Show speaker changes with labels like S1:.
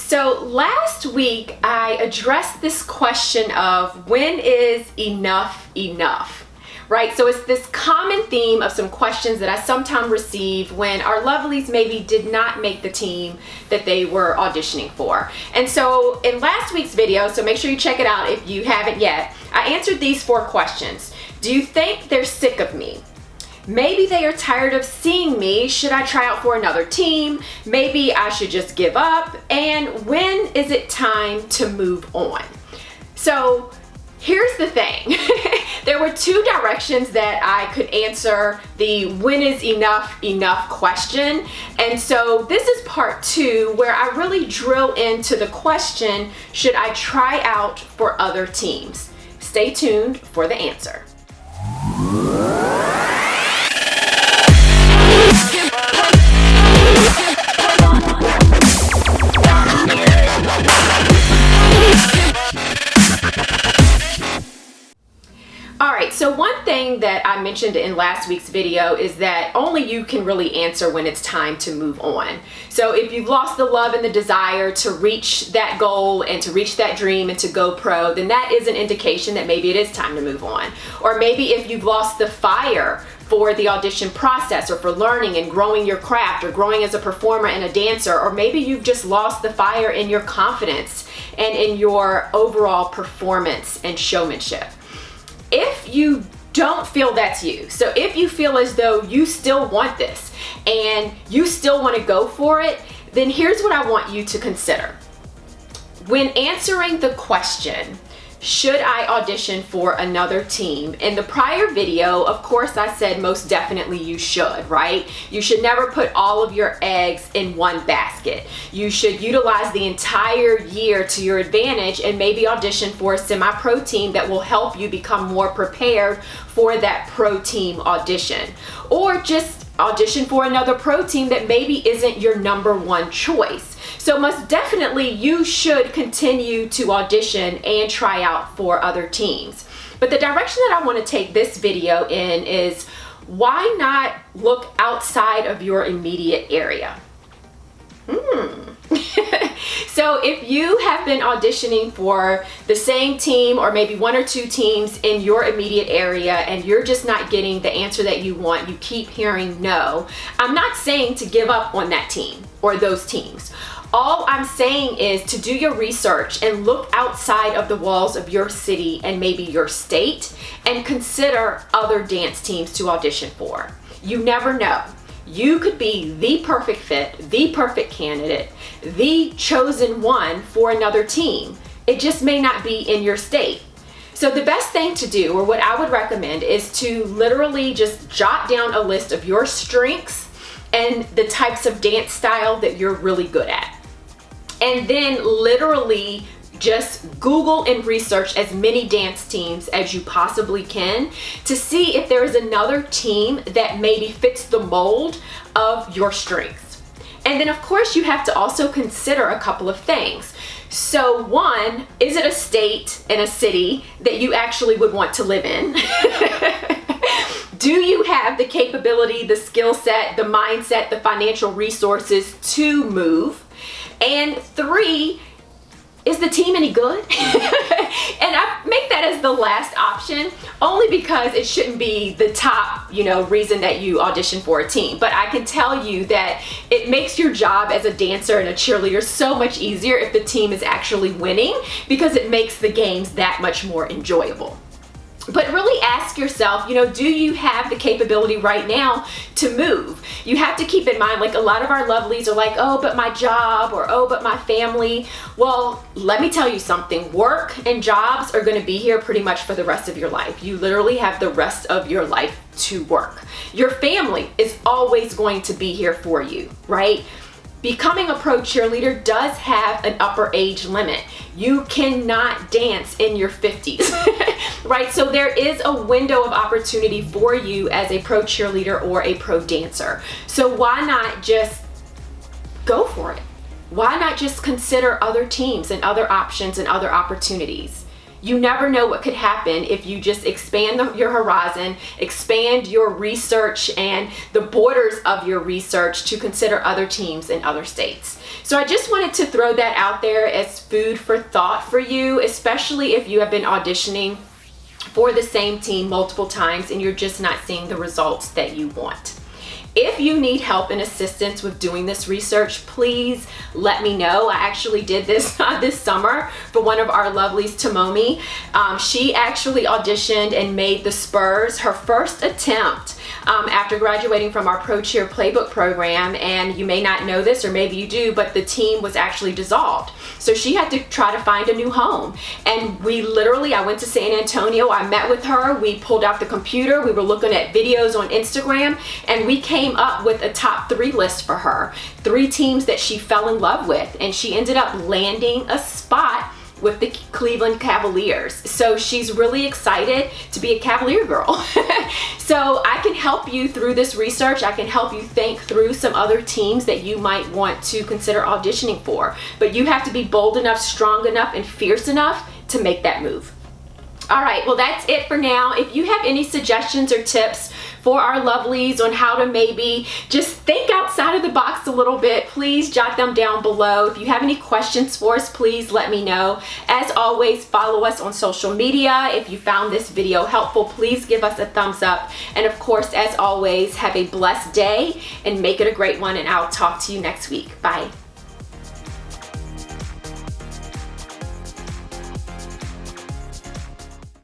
S1: So last week I addressed this question of when is enough enough, right? So it's this common theme of some questions that I sometimes receive when our lovelies maybe did not make the team that they were auditioning for. And so in last week's video, so make sure you check it out if you haven't yet, I answered these 4 questions. Do you think they're sick of me? Maybe they are tired of seeing me. Should I try out for another team? Maybe I should just give up. And when is it time to move on? So here's the thing. There were 2 directions that I could answer the when is enough enough question. And so this is part 2 where I really drill into the question, should I try out for other teams? Stay tuned for the answer. Alright, so one thing that I mentioned in last week's video is that only you can really answer when it's time to move on. So if you've lost the love and the desire to reach that goal and to reach that dream and to go pro, then that is an indication that maybe it is time to move on. Or maybe if you've lost the fire for the audition process or for learning and growing your craft or growing as a performer and a dancer, or maybe you've just lost the fire in your confidence and in your overall performance and showmanship. If you don't feel that's you, so if you feel as though you still want this and you still want to go for it, then here's what I want you to consider. When answering the question, should I audition for another team? In the prior video, of course, I said most definitely you should, right? You should never put all of your eggs in one basket. You should utilize the entire year to your advantage and maybe audition for a semi-pro team that will help you become more prepared for that pro team audition. Or just audition for another pro team that maybe isn't your #1 choice. So most definitely you should continue to audition and try out for other teams. But the direction that I want to take this video in is, why not look outside of your immediate area? So if you have been auditioning for the same team or maybe 1 or 2 teams in your immediate area and you're just not getting the answer that you want, you keep hearing no, I'm not saying to give up on that team or those teams. All I'm saying is to do your research and look outside of the walls of your city and maybe your state and consider other dance teams to audition for. You never know. You could be the perfect fit, the perfect candidate, the chosen one for another team. It just may not be in your state. So the best thing to do, or what I would recommend, is to literally just jot down a list of your strengths and the types of dance style that you're really good at. And then literally just Google and research as many dance teams as you possibly can to see if there is another team that maybe fits the mold of your strengths. And then of course you have to also consider a couple of things. So one, is it a state and a city that you actually would want to live in? Do you have the capability, the skill set, the mindset, the financial resources to move? And 3, is the team any good? And I make that as the last option only because it shouldn't be the top, reason that you audition for a team. But I can tell you that it makes your job as a dancer and a cheerleader so much easier if the team is actually winning, because it makes the games that much more enjoyable. But really ask yourself, do you have the capability right now to move? You have to keep in mind, like, a lot of our lovelies are like, oh, but my job, or oh, but my family. Well, let me tell you something. Work and jobs are going to be here pretty much for the rest of your life. You literally have the rest of your life to work. Your family is always going to be here for you, right? Becoming a pro cheerleader does have an upper age limit. You cannot dance in your 50s, right? So there is a window of opportunity for you as a pro cheerleader or a pro dancer. So why not just go for it? Why not just consider other teams and other options and other opportunities? you never know what could happen if you just expand your horizon, expand your research and the borders of your research to consider other teams in other states. So I just wanted to throw that out there as food for thought for you, especially if you have been auditioning for the same team multiple times and you're just not seeing the results that you want. If you need help and assistance with doing this research, please let me know. I actually did this this summer for one of our lovelies, Tomomi. She actually auditioned and made the Spurs her first attempt after graduating from our Pro Cheer Playbook program. And you may not know this, or maybe you do, but the team was actually dissolved. So she had to try to find a new home. And I went to San Antonio, I met with her, we pulled out the computer, we were looking at videos on Instagram, and we came up with a top 3 list for her. 3 teams that she fell in love with, and she ended up landing a spot with the Cleveland Cavaliers. So she's really excited to be a Cavalier girl. So I can help you through this research. I can help you think through some other teams that you might want to consider auditioning for. But you have to be bold enough, strong enough, and fierce enough to make that move. All right, well, that's it for now. If you have any suggestions or tips for our lovelies on how to maybe just think outside of the box a little bit, please jot them down below. If you have any questions for us, please let me know. As always, follow us on social media. If you found this video helpful, please give us a thumbs up. And of course, as always, have a blessed day and make it a great one, and I'll talk to you next week. Bye.